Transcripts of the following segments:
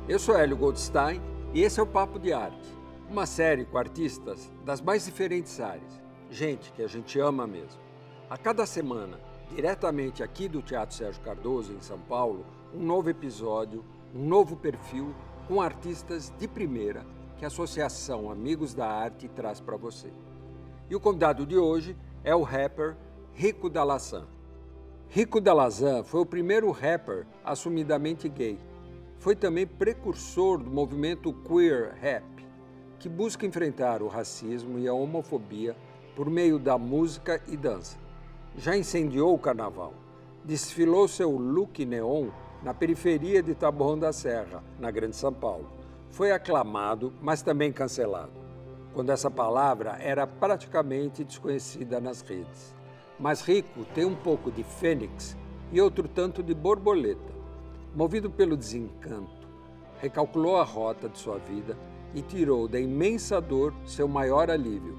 Eu sou Hélio Goldstein e esse é o Papo de Arte, uma série com artistas das mais diferentes áreas, gente que a gente ama mesmo. A cada semana, diretamente aqui do Teatro Sérgio Cardoso, em São Paulo, um novo episódio, um novo perfil com artistas de primeira que a Associação Amigos da Arte traz para você. E o convidado de hoje é o rapper Rico da Laçã. Rico da Laçã foi o primeiro rapper assumidamente gay. Foi também precursor do movimento queer rap, que busca enfrentar o racismo e a homofobia por meio da música e dança. Já incendiou o carnaval, desfilou seu look neon na periferia de Taboão da Serra, na Grande São Paulo. Foi aclamado, mas também cancelado, quando essa palavra era praticamente desconhecida nas redes. Mas Rico tem um pouco de fênix e outro tanto de borboleta. Movido pelo desencanto, recalculou a rota de sua vida e tirou da imensa dor seu maior alívio.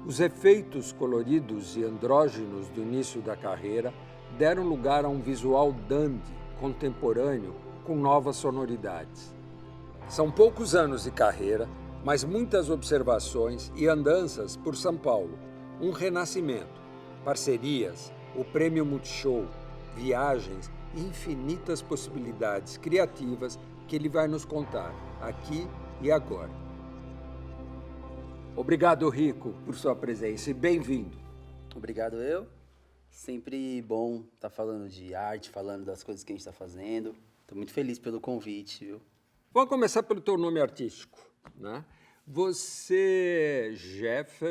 Os efeitos coloridos e andrógenos do início da carreira deram lugar a um visual dandy, contemporâneo, com novas sonoridades. São poucos anos de carreira, mas muitas observações e andanças por São Paulo. Um renascimento, parcerias, o Prêmio Multishow, viagens e infinitas possibilidades criativas que ele vai nos contar aqui e agora. Obrigado, Rico, por sua presença e bem-vindo. Obrigado eu. Sempre bom estar falando de arte, falando das coisas que a gente está fazendo. Estou muito feliz pelo convite, viu? Vamos começar pelo teu nome artístico, né? Você,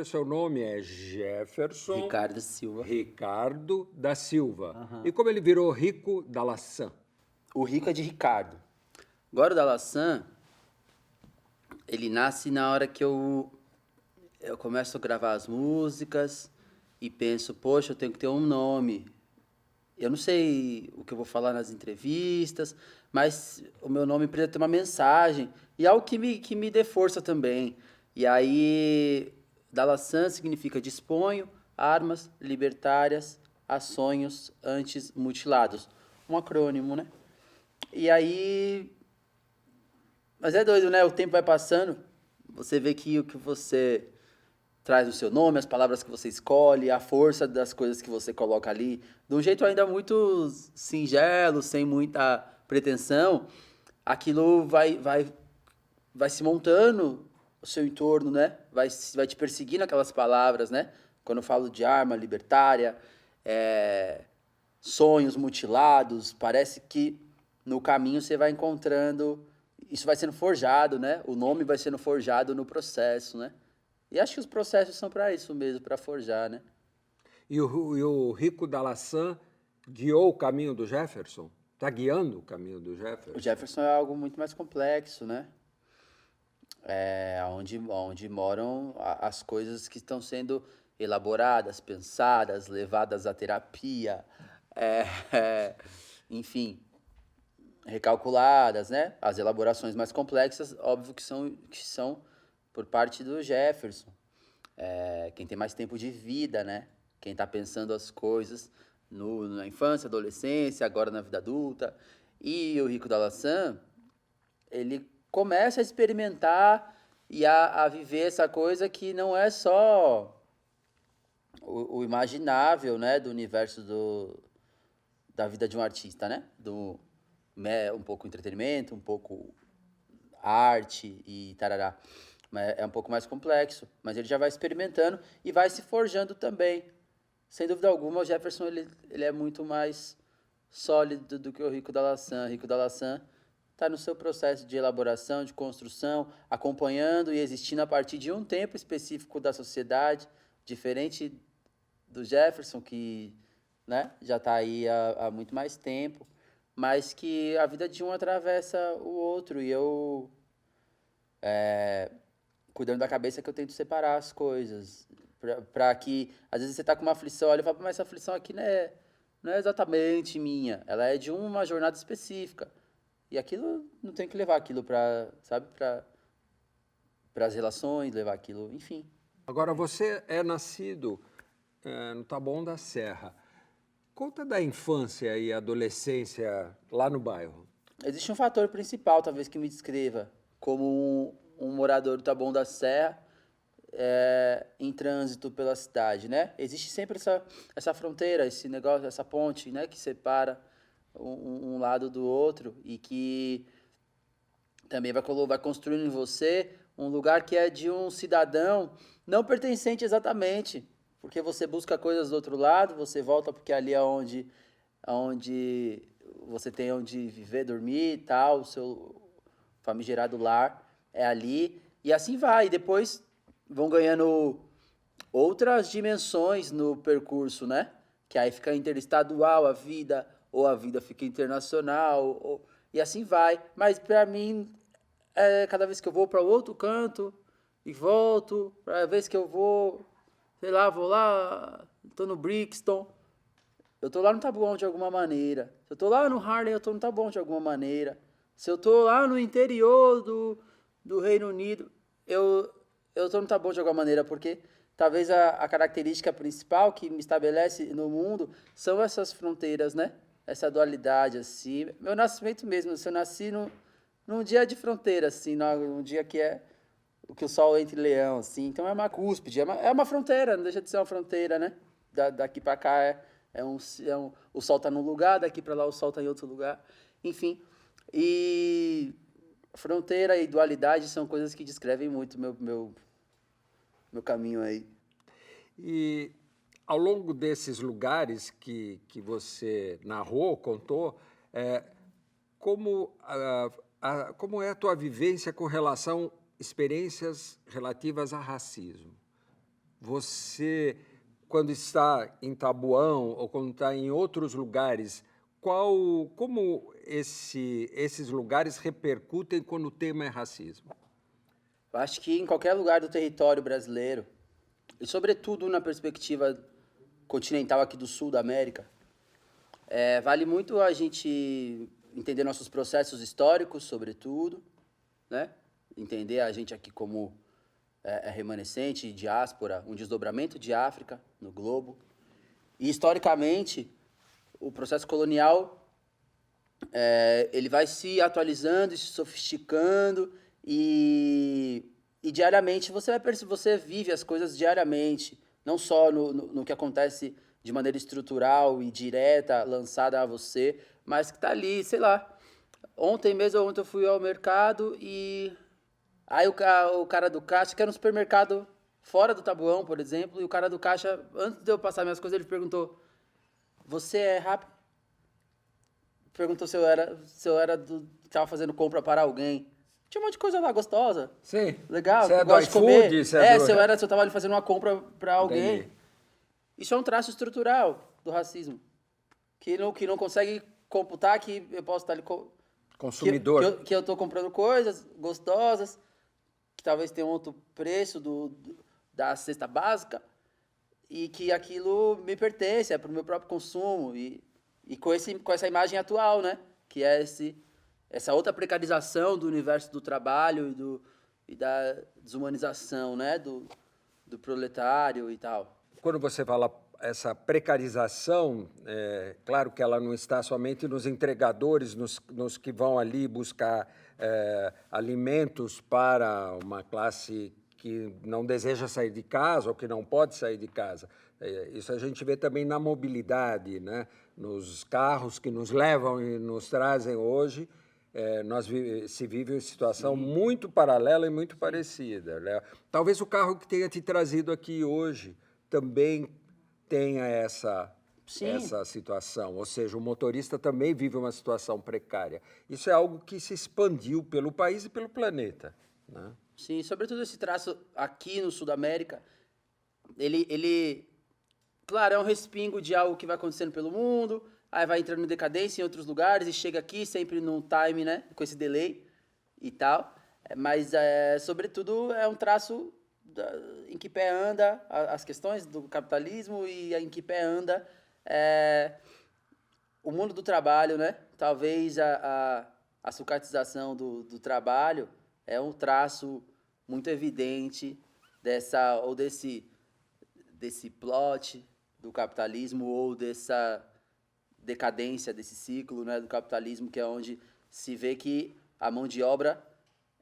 seu nome é Jefferson... Ricardo Silva. Ricardo da Silva. Uhum. E como ele virou Rico da Laçã? O Rico é de Ricardo. Agora o da Laçã, ele nasce na hora que eu começo a gravar as músicas e penso, poxa, eu tenho que ter um nome. Eu não sei o que eu vou falar nas entrevistas, mas o meu nome precisa ter uma mensagem e algo que me dê força também. E aí, Dalaçã significa disponho armas libertárias a sonhos antes mutilados. Um acrônimo, né? E aí... Mas é doido, né? O tempo vai passando, você vê que o que você traz no seu nome, as palavras que você escolhe, a força das coisas que você coloca ali, de um jeito ainda muito singelo, sem muita pretensão, aquilo vai se montando o seu entorno, né? Vai te perseguindo aquelas palavras, né? Quando eu falo de arma libertária, sonhos mutilados, parece que no caminho você vai encontrando, isso vai sendo forjado, né? O nome vai sendo forjado no processo, né? E acho que os processos são para isso mesmo, para forjar, né? E o Rico da Laçã guiou o caminho do Jefferson? Está guiando o caminho do Jefferson? O Jefferson é algo muito mais complexo, né? Onde moram as coisas que estão sendo elaboradas, pensadas, levadas à terapia, enfim, recalculadas, né? As elaborações mais complexas, óbvio que são por parte do Jefferson, quem tem mais tempo de vida, né? Quem está pensando as coisas na infância, adolescência, agora na vida adulta. E o Rico da Laçã, ele começa a experimentar e a viver essa coisa que não é só o imaginável, né? Do universo da vida de um artista, né? Um pouco entretenimento, um pouco arte e tarará. Mas é um pouco mais complexo, mas ele já vai experimentando e vai se forjando também. Sem dúvida alguma, o Jefferson ele é muito mais sólido do que o Rico da Laçã. O Rico da Laçã está no seu processo de elaboração, de construção, acompanhando e existindo a partir de um tempo específico da sociedade, diferente do Jefferson, que, né, já está aí há muito mais tempo, mas que a vida de um atravessa o outro. E eu... cuidando da cabeça que eu tento separar as coisas, para que, às vezes você tá com uma aflição, olha e fala, mas essa aflição aqui não é exatamente minha, ela é de uma jornada específica, e aquilo, não tem que levar aquilo para as relações, levar aquilo, enfim. Agora, você é nascido no Taboão da Serra. Conta da infância e adolescência lá no bairro. existe um fator principal, talvez, que me descreva como um morador do Taboão da Serra em trânsito pela cidade, né? Existe sempre essa fronteira, esse negócio, essa ponte, né? Que separa um lado do outro e que também vai construindo em você um lugar que é de um cidadão não pertencente exatamente, porque você busca coisas do outro lado, você volta porque ali é onde você tem onde viver, dormir e tal, o seu famigerado lar é ali, e assim vai. E depois vão ganhando outras dimensões no percurso, né? Que aí fica interestadual a vida, ou a vida fica internacional, e assim vai. Mas para mim, cada vez que eu vou para outro canto e volto, para vez que eu vou, sei lá, vou lá, tô no Brixton, eu tô lá no Taboão de alguma maneira. Se eu tô lá no Harlem, eu tô no Taboão de alguma maneira. Se eu tô lá no interior do Reino Unido, eu, eu tô no Taboão de alguma maneira, porque talvez a característica principal que me estabelece no mundo são essas fronteiras, né? Essa dualidade, assim. Meu nascimento mesmo, se eu nasci num dia de fronteira, assim, num dia que é o que o sol entre leão, assim. Então é uma cúspide, é uma fronteira, não deixa de ser uma fronteira, né? Daqui para cá o sol tá num lugar, daqui para lá o sol tá em outro lugar. Enfim, e fronteira e dualidade são coisas que descrevem muito meu caminho aí. E ao longo desses lugares que você narrou, contou, como é a tua vivência com relação a experiências relativas a racismo? Você, quando está em Taboão ou quando está em outros lugares, como esses lugares repercutem quando o tema é racismo? Eu acho que em qualquer lugar do território brasileiro, e sobretudo na perspectiva continental aqui do sul da América, vale muito a gente entender nossos processos históricos, sobretudo, né? Entender a gente aqui como remanescente, diáspora, um desdobramento de África no globo. E, historicamente, o processo colonial ele vai se atualizando e se sofisticando e diariamente você vive as coisas diariamente, não só no que acontece de maneira estrutural e direta, lançada a você, mas que está ali, sei lá. Ontem eu fui ao mercado e aí o cara do caixa, que era um supermercado fora do Tabuão, por exemplo, e o cara do caixa, antes de eu passar minhas coisas, ele perguntou: "Você é rápido?" Perguntou se eu era tava fazendo compra para alguém. Tinha um monte de coisa lá gostosa. Sim. Legal, Você é que do gosta de comer. iFood? Você é do... Se eu tava ali fazendo uma compra para alguém. Entendi. Isso é um traço estrutural do racismo. Que não consegue computar que eu posso estar ali Consumidor. que eu tô comprando coisas gostosas, que talvez tenha um outro preço da cesta básica, e que aquilo me pertence, é para o meu próprio consumo, e com essa imagem atual, né? Que é essa outra precarização do universo do trabalho e da desumanização, né? Do proletário e tal. Quando você fala essa precarização, claro que ela não está somente nos entregadores, nos que vão ali buscar alimentos para uma classe que não deseja sair de casa ou que não pode sair de casa. Isso a gente vê também na mobilidade, né? Nos carros que nos levam e nos trazem hoje. Se vive uma situação muito paralela e muito parecida, né? Talvez o carro que tenha te trazido aqui hoje também tenha essa situação, ou seja, o motorista também vive uma situação precária. Isso é algo que se expandiu pelo país e pelo planeta, né? Sim, sobretudo esse traço aqui no Sul da América, claro, é um respingo de algo que vai acontecendo pelo mundo, aí vai entrando em decadência em outros lugares e chega aqui sempre num time, né, com esse delay e tal, mas, sobretudo, é um traço em que pé anda as questões do capitalismo e em que pé anda o mundo do trabalho, né? Talvez a sucatização do trabalho é um traço muito evidente desse plot do capitalismo ou dessa decadência desse ciclo, né, do capitalismo, que é onde se vê que a mão de obra,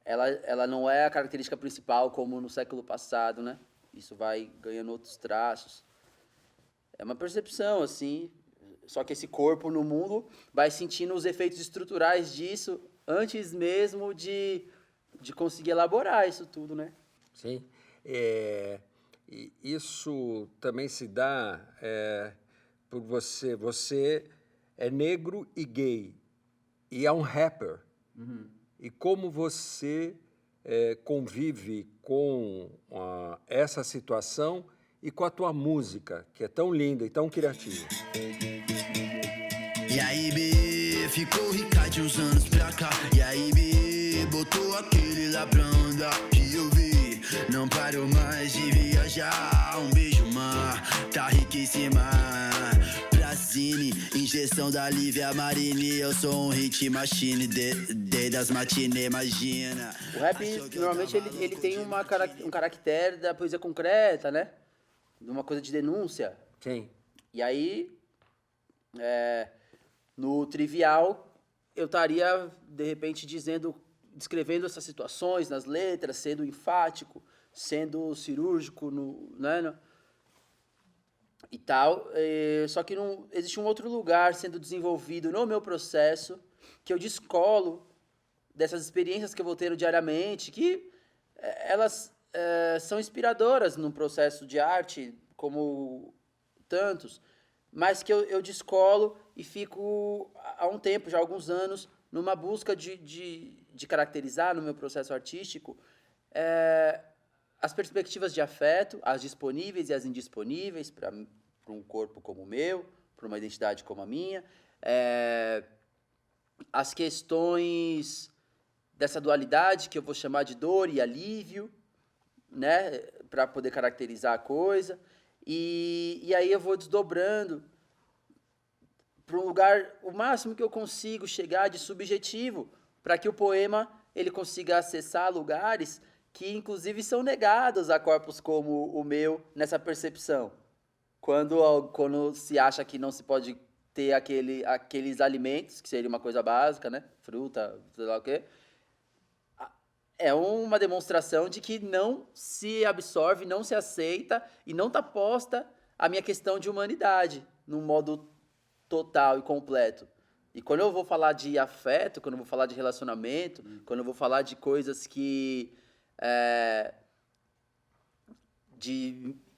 ela não é a característica principal como no século passado, né? Isso vai ganhando outros traços. É uma percepção, assim, só que esse corpo no mundo vai sentindo os efeitos estruturais disso antes mesmo de conseguir elaborar isso tudo, né? Sim. E isso também se dá por você. Você é negro e gay, e é um rapper. E como você convive com essa situação e com a tua música, que é tão linda e tão criativa. E aí, B, ficou rica de uns anos pra cá. E aí, B, botou aquele lá pra andar. Que eu vi, não parou mais de viajar. Um beijo, mar, tá riquíssima. Brasine, injeção da Lívia Marini. Eu sou um hit machine, desde as matinê, imagina. O rap, normalmente, ele tem um caractere da poesia concreta, né? De uma coisa de denúncia. Sim. E aí, no trivial, eu estaria, de repente, descrevendo essas situações nas letras, sendo enfático, sendo cirúrgico, né? E tal. Só que não existe um outro lugar sendo desenvolvido no meu processo que eu descolo dessas experiências que eu vou tendo diariamente, que elas são inspiradoras no processo de arte, como tantos, mas que eu descolo e fico há um tempo, já há alguns anos, numa busca de caracterizar no meu processo artístico as perspectivas de afeto, as disponíveis e as indisponíveis para um corpo como o meu, para uma identidade como a minha, as questões dessa dualidade que eu vou chamar de dor e alívio, né, para poder caracterizar a coisa, e aí eu vou desdobrando para um lugar, o máximo que eu consigo chegar de subjetivo, para que o poema ele consiga acessar lugares que, inclusive, são negados a corpos como o meu nessa percepção. Quando se acha que não se pode ter aqueles alimentos, que seria uma coisa básica, né? Fruta, sei lá o quê. É uma demonstração de que não se absorve, não se aceita e não está posta a minha questão de humanidade, num modo total e completo. E quando eu vou falar de afeto, quando eu vou falar de relacionamento, quando eu vou falar de coisas que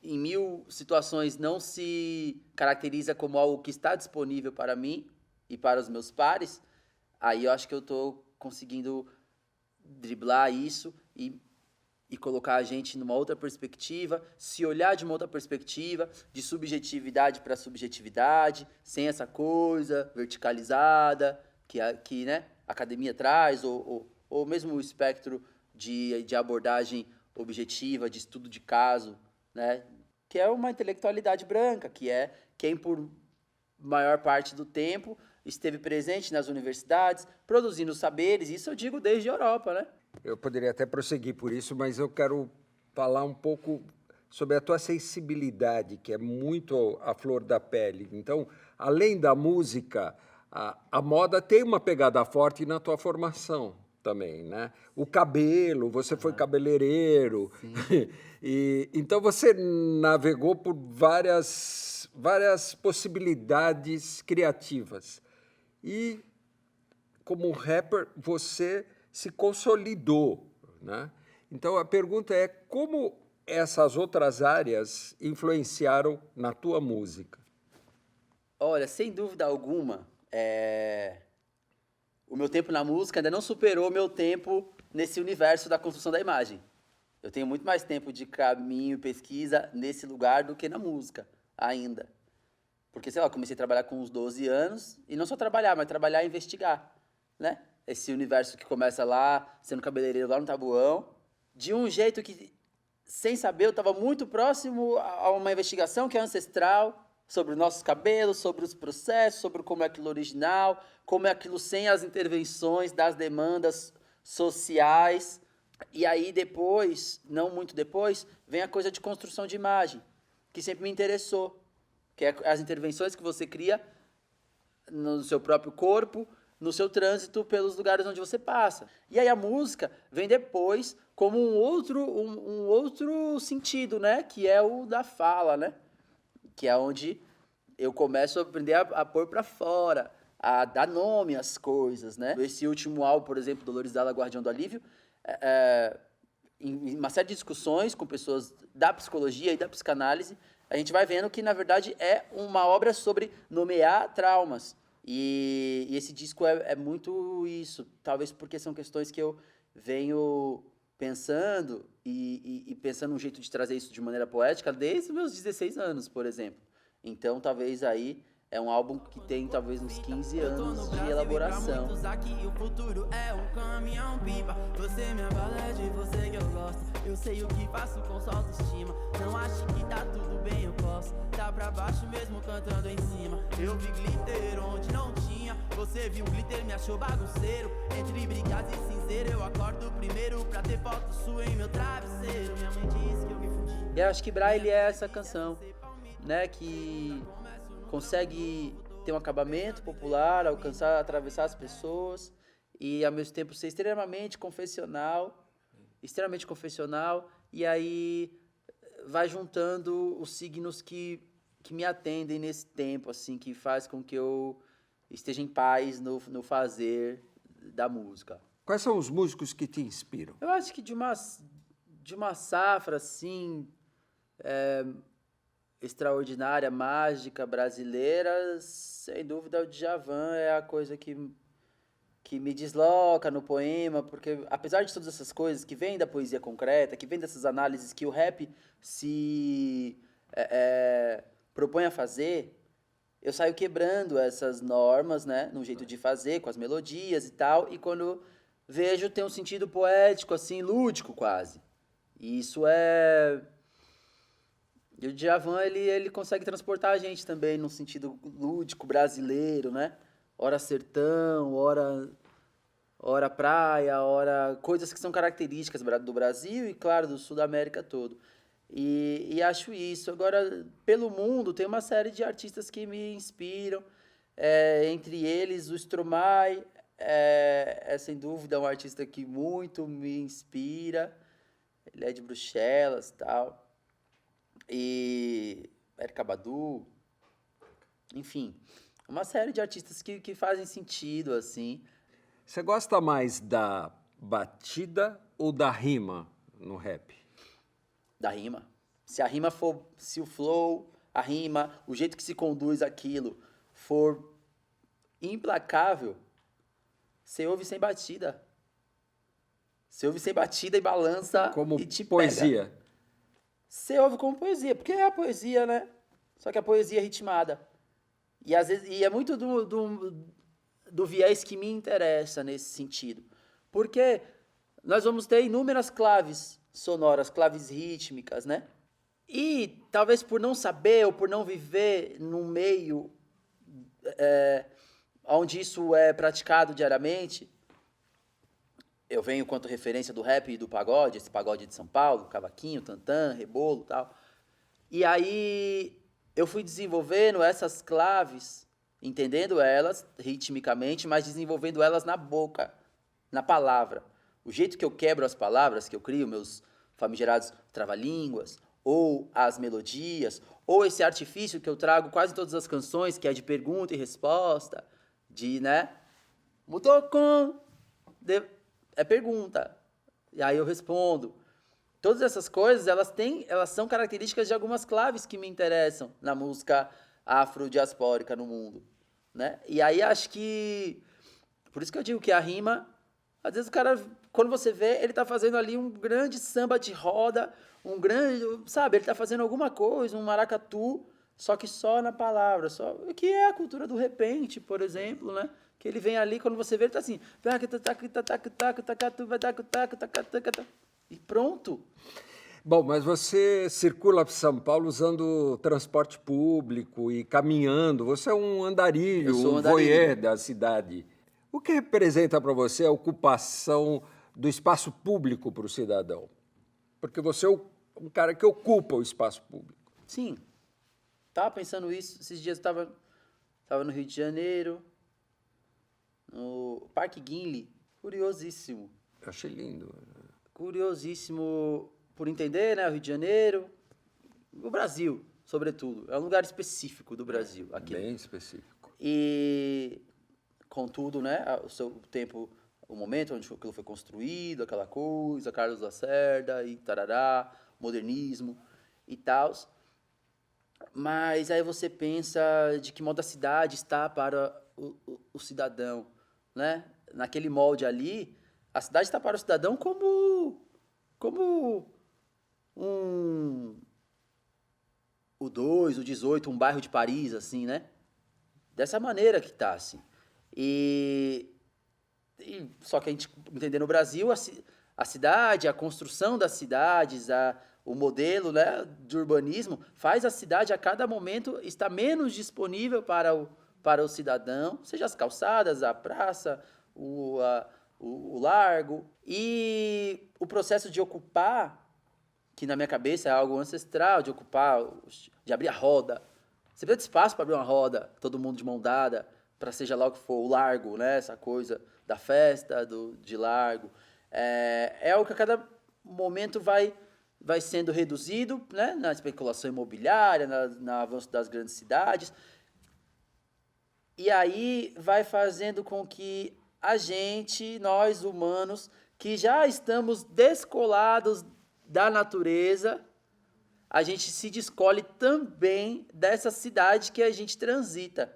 em 1000 situações não se caracteriza como algo que está disponível para mim e para os meus pares, aí eu acho que eu estou conseguindo driblar isso e colocar a gente numa outra perspectiva, se olhar de uma outra perspectiva, de subjetividade para subjetividade, sem essa coisa verticalizada que né, a academia traz, ou mesmo o espectro de abordagem objetiva, de estudo de caso, né, que é uma intelectualidade branca, que é quem, por maior parte do tempo, esteve presente nas universidades, produzindo saberes, isso eu digo desde a Europa, né? Eu poderia até prosseguir por isso, mas eu quero falar um pouco sobre a tua sensibilidade, que é muito à flor da pele. Então, além da música, a moda tem uma pegada forte na tua formação também, né? O cabelo, você foi cabeleireiro. Então, você navegou por várias possibilidades criativas. E, como rapper, você se consolidou, né? Então, a pergunta é como essas outras áreas influenciaram na tua música? Olha, sem dúvida alguma, o meu tempo na música ainda não superou o meu tempo nesse universo da construção da imagem. Eu tenho muito mais tempo de caminho e pesquisa nesse lugar do que na música ainda. Porque, sei lá, eu comecei a trabalhar com uns 12 anos, e não só trabalhar, mas trabalhar e investigar, né? Esse universo que começa lá, sendo cabeleireiro lá no Tabuão, de um jeito que, sem saber, eu estava muito próximo a uma investigação que é ancestral, sobre os nossos cabelos, sobre os processos, sobre como é aquilo original, como é aquilo sem as intervenções das demandas sociais. E aí depois, não muito depois, vem a coisa de construção de imagem, que sempre me interessou, que é as intervenções que você cria no seu próprio corpo, no seu trânsito pelos lugares onde você passa. E aí a música vem depois como um outro sentido, né? Que é o da fala, né? Que é onde eu começo a aprender a pôr pra fora, a dar nome às coisas, né? Esse último álbum, por exemplo, Dolores Dalla, Guardião do Alívio, em uma série de discussões com pessoas da psicologia e da psicanálise, a gente vai vendo que, na verdade, é uma obra sobre nomear traumas. E esse disco é muito isso, talvez porque são questões que eu venho pensando e pensando um jeito de trazer isso de maneira poética desde os meus 16 anos, por exemplo. Então, talvez aí é um álbum que tem talvez uns 15 anos de elaboração. Aqui, o futuro é um caminhão pipa. Você me abala, é de você que eu gosto. Eu sei o que faço com sua autoestima. Não acho que tá tudo bem, eu posso. Tá pra baixo mesmo cantando em cima. Eu vi glitter onde não tinha. Você viu glitter, me achou bagunceiro. Entre brigas e cinzeiro, eu acordo primeiro pra ter foto sua em meu travesseiro. Minha mãe disse que eu me fudi. Eu acho que Braille é essa canção, né, que consegue ter um acabamento popular, alcançar, atravessar as pessoas e ao mesmo tempo ser extremamente confessional, e aí vai juntando os signos que me atendem nesse tempo, assim, que faz com que eu esteja em paz no fazer da música. Quais são os músicos que te inspiram? Eu acho que de uma safra, assim, extraordinária, mágica, brasileira, sem dúvida o Djavan é a coisa que me desloca no poema, porque apesar de todas essas coisas que vêm da poesia concreta, que vêm dessas análises que o rap se propõe a fazer, eu saio quebrando essas normas, né, no jeito de fazer, com as melodias e tal, e quando vejo tem um sentido poético, assim, lúdico quase. E isso E o Djavan, ele consegue transportar a gente também num sentido lúdico brasileiro, né? Ora sertão, ora praia, ora coisas que são características do Brasil e, claro, do Sul da América todo. E acho isso. Agora, pelo mundo, tem uma série de artistas que me inspiram. Entre eles, o Stromae é sem dúvida um artista que muito me inspira. Ele é de Bruxelas e tal. E Erykah Badu, enfim, uma série de artistas que fazem sentido, assim. Você gosta mais da batida ou da rima no rap? Da rima. Se o flow, a rima, o jeito que se conduz aquilo for implacável, você ouve sem batida. Você ouve sem batida e balança Como e te poesia. pega. Você ouve como poesia, porque é a poesia, né? Só que a poesia é ritmada. E às vezes é muito do viés que me interessa nesse sentido. Porque nós vamos ter inúmeras claves sonoras, claves rítmicas, né? E talvez por não saber ou por não viver num meio onde isso é praticado diariamente, eu venho quanto referência do rap e do pagode, esse pagode de São Paulo, cavaquinho, tantã, rebolo e tal. E aí eu fui desenvolvendo essas claves, entendendo elas ritmicamente, mas desenvolvendo elas na boca, na palavra. O jeito que eu quebro as palavras, que eu crio meus famigerados trava-línguas, ou as melodias, ou esse artifício que eu trago quase todas as canções, que é de pergunta e resposta, de, né? Mudou com... É pergunta. E aí eu respondo. Todas essas coisas, elas são características de algumas claves que me interessam na música afrodiaspórica no mundo, né? E aí acho que... Por isso que eu digo que a rima... Às vezes o cara, quando você vê, ele tá fazendo ali um grande samba de roda, um grande... Sabe, ele tá fazendo alguma coisa, um maracatu, só que só na palavra. Que é a cultura do repente, por exemplo, né? Que ele vem ali, quando você vê, ele tá assim... E pronto. Bom, mas você circula por São Paulo usando transporte público e caminhando. Você é um andarilho, um voyeur da cidade. O que representa para você a ocupação do espaço público para o cidadão? Porque você é um cara que ocupa o espaço público. Sim. Estava pensando isso. Esses dias eu estava no Rio de Janeiro. no Parque Guinle, curiosíssimo. Eu achei lindo. Curiosíssimo por entender, né? O Rio de Janeiro, o Brasil, sobretudo. É um lugar específico do Brasil. Aqui. Bem específico. E, contudo, né? O seu tempo, o momento onde aquilo foi construído, aquela coisa, Carlos Lacerda e tarará, modernismo e tal. Mas aí você pensa de que modo a cidade está para o cidadão, né? Naquele molde ali, a cidade está para o cidadão como o 2, o 18, um bairro de Paris, assim, né? Dessa maneira que tá, assim. Só que a gente entender no Brasil, a cidade, a construção das cidades, o modelo, né, de urbanismo, faz a cidade a cada momento estar menos disponível para o cidadão, seja as calçadas, a praça, o largo. E o processo de ocupar, que na minha cabeça é algo ancestral, de ocupar, de abrir a roda. Você precisa de espaço para abrir uma roda, todo mundo de mão dada, para seja lá o que for, o largo, né? Essa coisa da festa, de largo. É algo que a cada momento vai sendo reduzido, né? Na especulação imobiliária, no avanço das grandes cidades. E aí vai fazendo com que a gente, nós humanos, que já estamos descolados da natureza, a gente se descole também dessa cidade que a gente transita.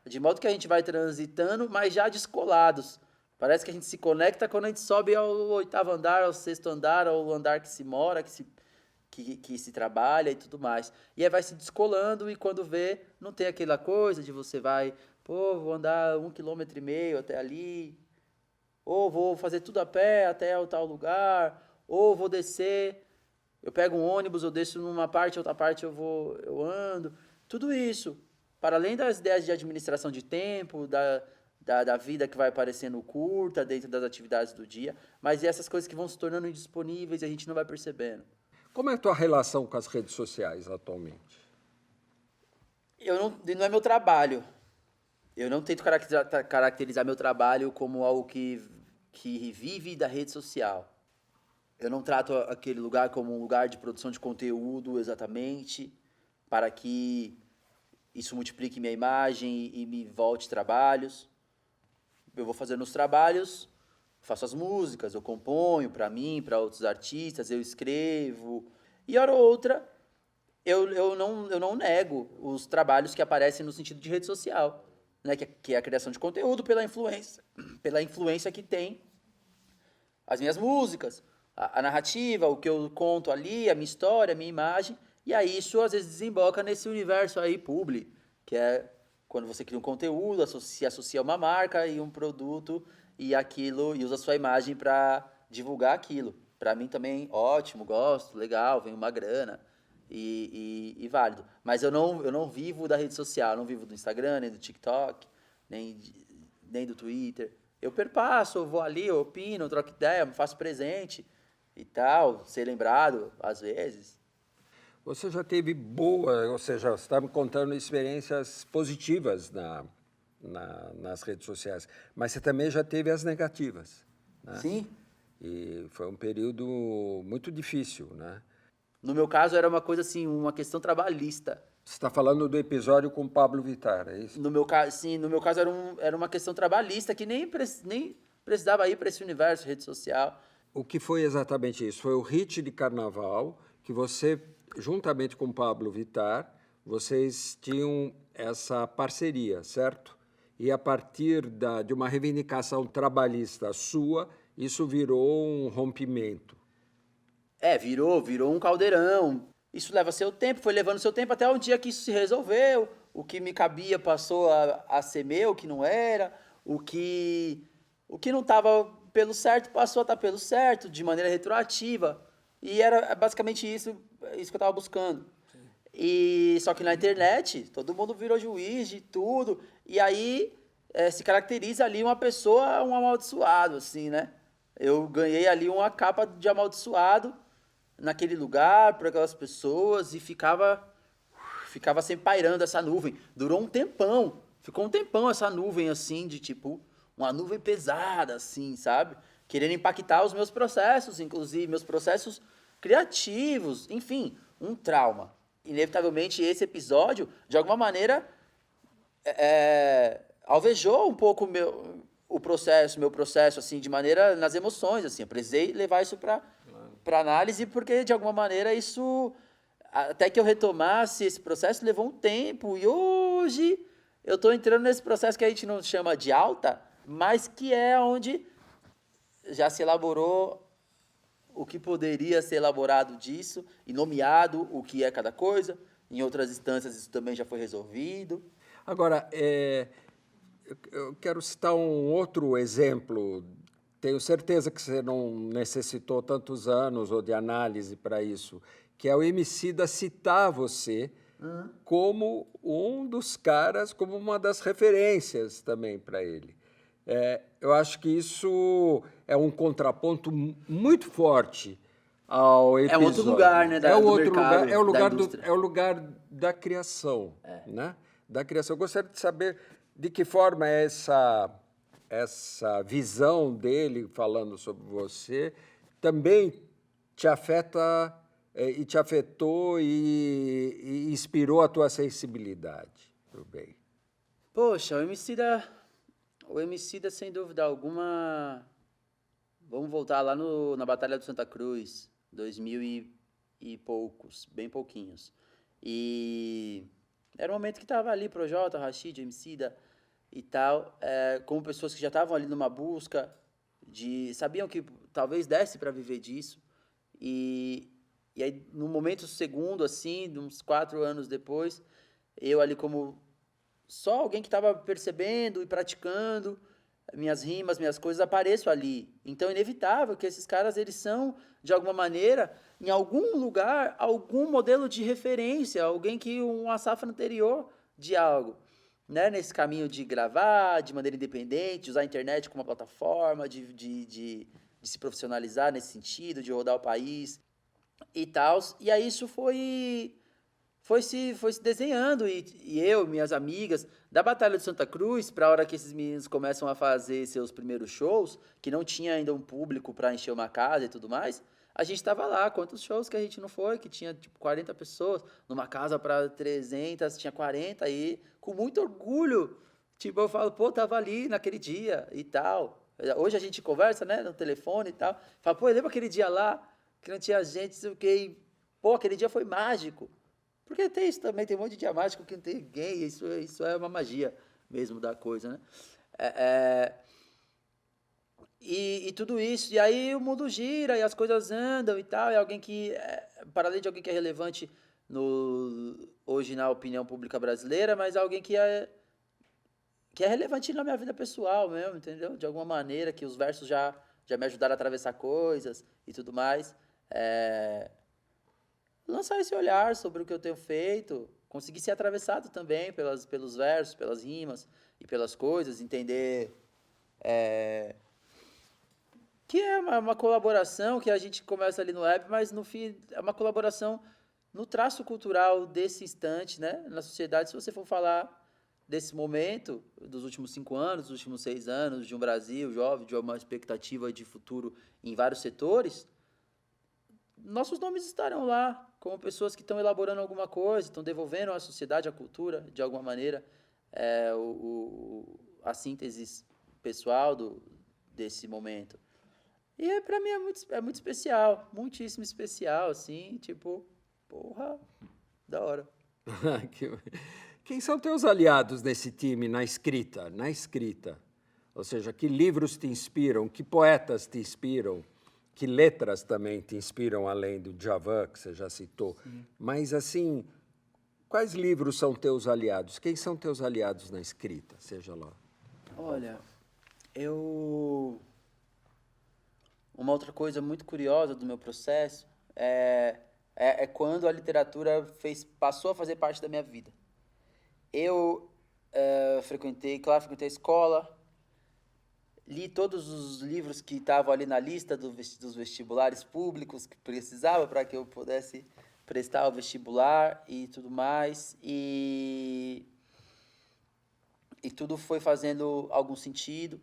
De modo que a gente vai transitando, mas já descolados. Parece que a gente se conecta quando a gente sobe ao 8º andar, ao 6º andar, ao andar que se mora, que se trabalha e tudo mais. E aí vai se descolando e quando vê, não tem aquela coisa de você vai, vou andar 1,5 km até ali, ou vou fazer tudo a pé até o tal lugar, ou vou descer, eu pego um ônibus, eu desço numa parte, outra parte eu ando. Tudo isso, para além das ideias de administração de tempo, da vida que vai parecendo curta dentro das atividades do dia, mas essas coisas que vão se tornando indisponíveis e a gente não vai percebendo. Como é a tua relação com as redes sociais atualmente? Não é meu trabalho. Eu não tento caracterizar meu trabalho como algo que vive da rede social. Eu não trato aquele lugar como um lugar de produção de conteúdo exatamente, para que isso multiplique minha imagem e me volte trabalhos. Eu vou fazendo os trabalhos, faço as músicas, eu componho para mim, para outros artistas, eu escrevo. E hora ou outra, eu não nego os trabalhos que aparecem no sentido de rede social, né? Que é a criação de conteúdo pela influência que tem as minhas músicas, a narrativa, o que eu conto ali, a minha história, a minha imagem. E aí isso às vezes desemboca nesse universo aí publi, que é quando você cria um conteúdo, se associa a uma marca e um produto e aquilo, e usa a sua imagem para divulgar aquilo. Para mim também, ótimo, gosto, legal, vem uma grana e válido. Mas eu não vivo da rede social, não vivo do Instagram, nem do TikTok, nem do Twitter. Eu perpasso, eu vou ali, eu opino, eu troco ideia, me faço presente e tal, ser lembrado às vezes. Você já teve ou seja, você está me contando experiências positivas nas redes sociais, mas você também já teve as negativas, né? Sim. E foi um período muito difícil, né? No meu caso era uma coisa assim, uma questão trabalhista. Você está falando do episódio com Pablo Vittar, é isso? No meu caso era uma questão trabalhista que nem precisava ir para esse universo rede social. O que foi exatamente isso? Foi o hit de carnaval que você, juntamente com Pablo Vittar, vocês tinham essa parceria, certo? E a partir de uma reivindicação trabalhista sua, isso virou um rompimento. Virou um caldeirão. Isso leva seu tempo, foi levando seu tempo até o dia que isso se resolveu. O que me cabia passou a ser meu, o que não era. O que não estava pelo certo passou a estar pelo certo, de maneira retroativa. E era basicamente isso que eu estava buscando. Só que na internet, todo mundo virou juiz de tudo. E aí se caracteriza ali uma pessoa, um amaldiçoado, assim, né? Eu ganhei ali uma capa de amaldiçoado naquele lugar, por aquelas pessoas, e ficava sempre pairando essa nuvem. Durou um tempão, ficou um tempão essa nuvem, assim, de tipo, uma nuvem pesada, assim, sabe? Querendo impactar os meus processos, inclusive meus processos criativos, enfim, um trauma. Inevitavelmente, esse episódio, de alguma maneira, alvejou um pouco meu processo, assim, de maneira nas emoções, assim. Eu precisei levar isso para análise, porque, de alguma maneira, isso, até que eu retomasse esse processo, levou um tempo. E hoje eu estou entrando nesse processo que a gente não chama de alta, mas que é onde já se elaborou o que poderia ser elaborado disso e nomeado o que é cada coisa. Em outras instâncias isso também já foi resolvido. Agora, eu quero citar um outro exemplo. Tenho certeza que você não necessitou tantos anos ou de análise para isso, que é o Emicida citar você como um dos caras, como uma das referências também para ele. Eu acho que isso é um contraponto muito forte ao episódio. É outro lugar, né? É do outro mercado, lugar, da é o lugar da criação, né? Da criação. Eu gostaria de saber de que forma essa visão dele falando sobre você também te afeta e te afetou e inspirou a tua sensibilidade pro bem. Poxa, o Emicida, sem dúvida alguma, vamos voltar lá na Batalha do Santa Cruz, 2000 e poucos, bem pouquinhos. E era um momento que estava ali Projota, Rashid, Emicida e tal, como pessoas que já estavam ali numa busca, sabiam que talvez desse para viver disso. E aí, no momento segundo, assim, uns 4 anos depois, eu ali como só alguém que estava percebendo e praticando minhas rimas, minhas coisas, apareço ali. Então é inevitável que esses caras, eles são, de alguma maneira, em algum lugar, algum modelo de referência, alguém que uma safra anterior de algo, né? Nesse caminho de gravar de maneira independente, usar a internet como uma plataforma, de se profissionalizar nesse sentido, de rodar o país e tal. E aí isso foi se desenhando, e eu, minhas amigas, da Batalha de Santa Cruz, para a hora que esses meninos começam a fazer seus primeiros shows, que não tinha ainda um público para encher uma casa e tudo mais, a gente estava lá. Quantos shows que a gente não foi, que tinha tipo 40 pessoas, numa casa para 300, tinha 40, e com muito orgulho, tipo, eu falo, pô, tava ali naquele dia e tal. Hoje a gente conversa, né, no telefone e tal, fala, pô, lembra aquele dia lá, que não tinha gente, sei o quê, pô, aquele dia foi mágico. Porque tem isso também, tem um monte de dia mágico que não tem ninguém, isso é uma magia mesmo da coisa, né? E tudo isso, e aí o mundo gira, e as coisas andam e tal, e alguém que, para além de alguém que é relevante hoje na opinião pública brasileira, mas alguém que é relevante na minha vida pessoal mesmo, entendeu? De alguma maneira, que os versos já me ajudaram a atravessar coisas e tudo mais. Lançar esse olhar sobre o que eu tenho feito, conseguir ser atravessado também pelos versos, pelas rimas e pelas coisas, entender que é uma colaboração que a gente começa ali no rap, mas no fim é uma colaboração no traço cultural desse instante, né? Na sociedade, se você for falar desse momento, dos últimos 5 anos, dos últimos 6 anos, de um Brasil jovem, de uma expectativa de futuro em vários setores, nossos nomes estarão lá, como pessoas que estão elaborando alguma coisa, estão devolvendo à sociedade, à cultura, de alguma maneira, a síntese pessoal desse momento. E para mim é muito especial, muitíssimo especial, assim, tipo, porra, da hora. Quem são teus aliados nesse time, na escrita? Na escrita. Ou seja, que livros te inspiram, que poetas te inspiram, que letras também te inspiram, além do Djavan, que você já citou. Sim. Mas, assim, quais livros são teus aliados? Quem são teus aliados na escrita, seja lá? Olha, uma outra coisa muito curiosa do meu processo é quando a literatura passou a fazer parte da minha vida. Eu frequentei a escola, li todos os livros que estavam ali na lista dos vestibulares públicos que precisava para que eu pudesse prestar o vestibular e tudo mais. E tudo foi fazendo algum sentido.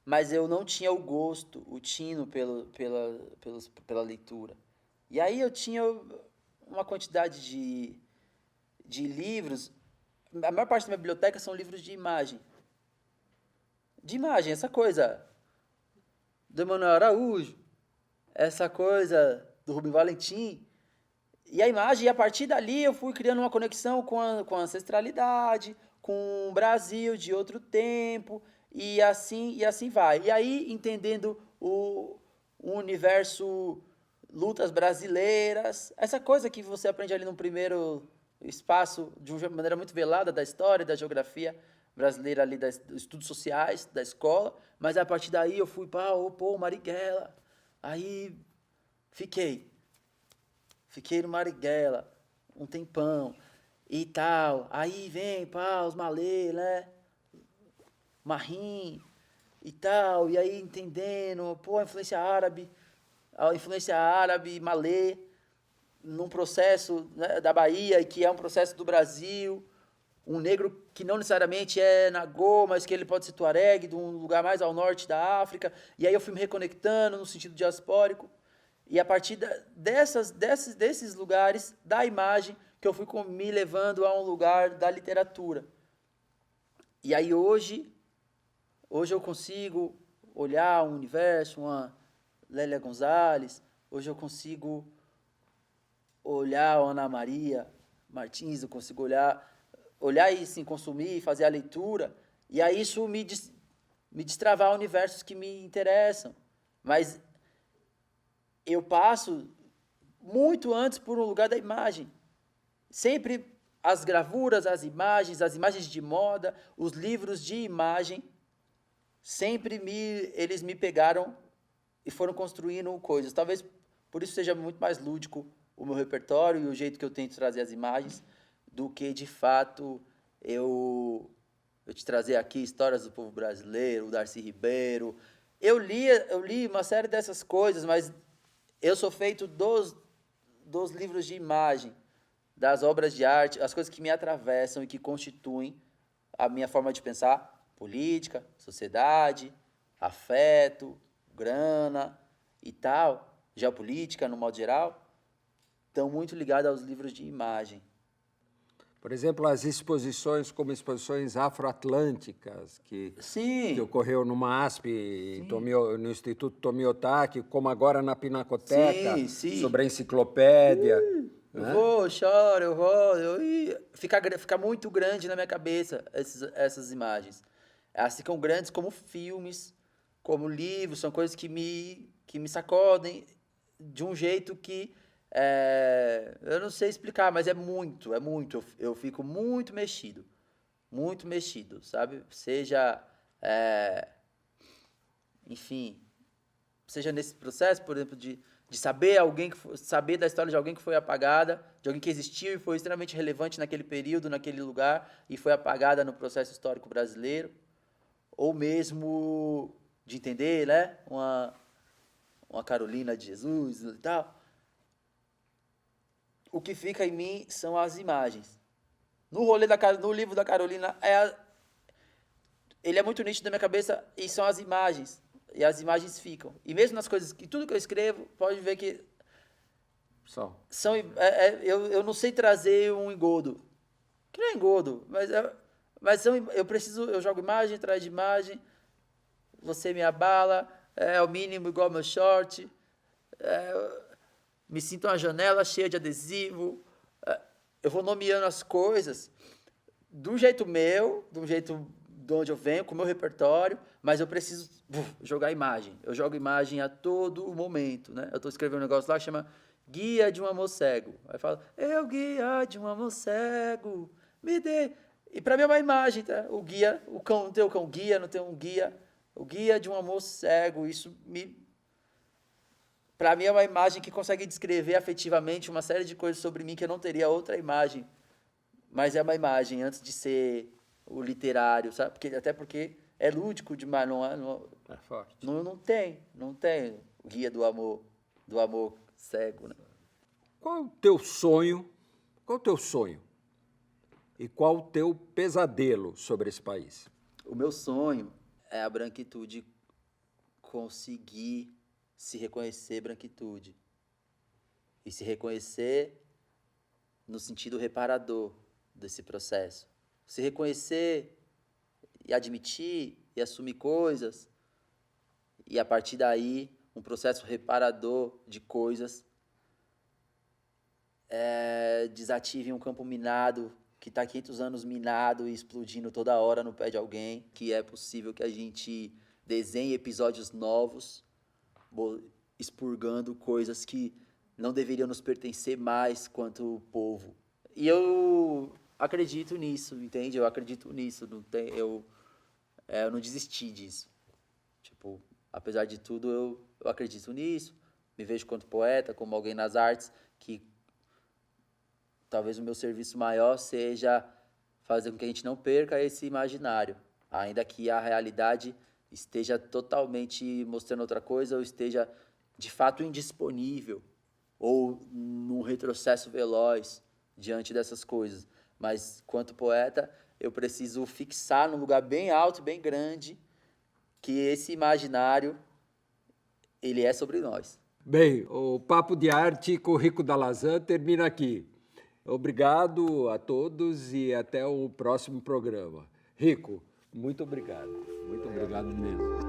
mas eu não tinha o gosto, o tino pela leitura. E aí eu tinha uma quantidade de livros, a maior parte da minha biblioteca são livros de imagem. De imagem, essa coisa do Emanuel Araújo, essa coisa do Rubem Valentim. E a imagem, e a partir dali eu fui criando uma conexão com a ancestralidade, com o Brasil de outro tempo, e assim vai. E aí, entendendo o universo, lutas brasileiras, essa coisa que você aprende ali no primeiro espaço, de uma maneira muito velada, da história, da geografia brasileira ali, dos estudos sociais, da escola, mas a partir daí eu fui para o Marighella, aí fiquei no Marighella um tempão e tal, aí vem os Malê, né, Marim e tal, e aí entendendo, a influência árabe, Malê, num processo, né, da Bahia, e que é um processo do Brasil, um negro que não necessariamente é Nagô, mas que ele pode ser Tuareg, de um lugar mais ao norte da África, e aí eu fui me reconectando no sentido diaspórico, e a partir desses lugares, da imagem, que eu fui me levando a um lugar da literatura. E aí hoje eu consigo olhar um universo, uma Lélia Gonzalez, hoje eu consigo olhar a Ana Maria Martins, eu consigo olhar e sim, consumir, fazer a leitura, e aí isso me destravar universos que me interessam. Mas eu passo muito antes por um lugar da imagem. Sempre as gravuras, as imagens de moda, os livros de imagem, sempre eles me pegaram e foram construindo coisas. Talvez por isso seja muito mais lúdico o meu repertório e o jeito que eu tento trazer as imagens, do que, de fato, eu te trazer aqui histórias do povo brasileiro, o Darcy Ribeiro. Eu li uma série dessas coisas, mas eu sou feito dos livros de imagem, das obras de arte, as coisas que me atravessam e que constituem a minha forma de pensar política, sociedade, afeto, grana e tal, geopolítica no modo geral, estão muito ligadas aos livros de imagem. Por exemplo, as exposições como exposições afroatlânticas, que ocorreu no MASP, no Instituto Tomiotaki, como agora na Pinacoteca, sobre a enciclopédia. Né? Eu choro, fica muito grande na minha cabeça essas imagens. Elas ficam grandes como filmes, como livros, são coisas que me sacodem de um jeito que eu não sei explicar, mas é muito. Eu fico muito mexido, sabe? Seja, enfim, seja nesse processo, por exemplo, de saber saber da história de alguém que foi apagada, de alguém que existiu e foi extremamente relevante naquele período, naquele lugar, e foi apagada no processo histórico brasileiro, ou mesmo de entender, né, uma Carolina de Jesus e tal. O que fica em mim são as imagens. No livro da Carolina, ele é muito nítido na minha cabeça, e são as imagens. E as imagens ficam. E mesmo nas coisas, tudo que eu escrevo, pode ver que eu não sei trazer um engodo. Que não é engodo, mas eu jogo imagem atrás de imagem, você me abala, é o mínimo igual ao meu short, me sinto uma janela cheia de adesivo, eu vou nomeando as coisas do jeito meu, do jeito de onde eu venho, com o meu repertório, mas eu preciso jogar imagem. Eu jogo imagem a todo momento, né? Eu estou escrevendo um negócio lá que chama Guia de um Amor Cego. Aí fala, eu guia de um amor cego, me dê... E para mim é uma imagem, tá? O guia, o cão, não tem o cão guia, não tem um guia. O guia de um amor cego, para mim é uma imagem que consegue descrever afetivamente uma série de coisas sobre mim que eu não teria outra imagem. Mas é uma imagem antes de ser o literário, sabe? Até porque é lúdico demais, é forte. Não tem o guia do amor cego, né? Qual o teu sonho? E qual o teu pesadelo sobre esse país? O meu sonho é a branquitude conseguir se reconhecer branquitude. E se reconhecer no sentido reparador desse processo. Se reconhecer e admitir e assumir coisas, e a partir daí um processo reparador de coisas desative um campo minado que está 500 anos minado e explodindo toda hora no pé de alguém, que é possível que a gente desenhe episódios novos, expurgando coisas que não deveriam nos pertencer mais quanto povo. E eu acredito nisso, entende? Eu acredito nisso, eu não desisti disso. Tipo, apesar de tudo, eu acredito nisso, me vejo quanto poeta, como alguém nas artes, que talvez o meu serviço maior seja fazer com que a gente não perca esse imaginário, ainda que a realidade esteja totalmente mostrando outra coisa ou esteja de fato indisponível ou num retrocesso veloz diante dessas coisas. Mas, quanto poeta, eu preciso fixar num lugar bem alto, bem grande, que esse imaginário, ele é sobre nós. Bem, o Papo de Arte com o Rico Dallazan termina aqui. Obrigado a todos e até o próximo programa. Rico, muito obrigado. Muito obrigado mesmo.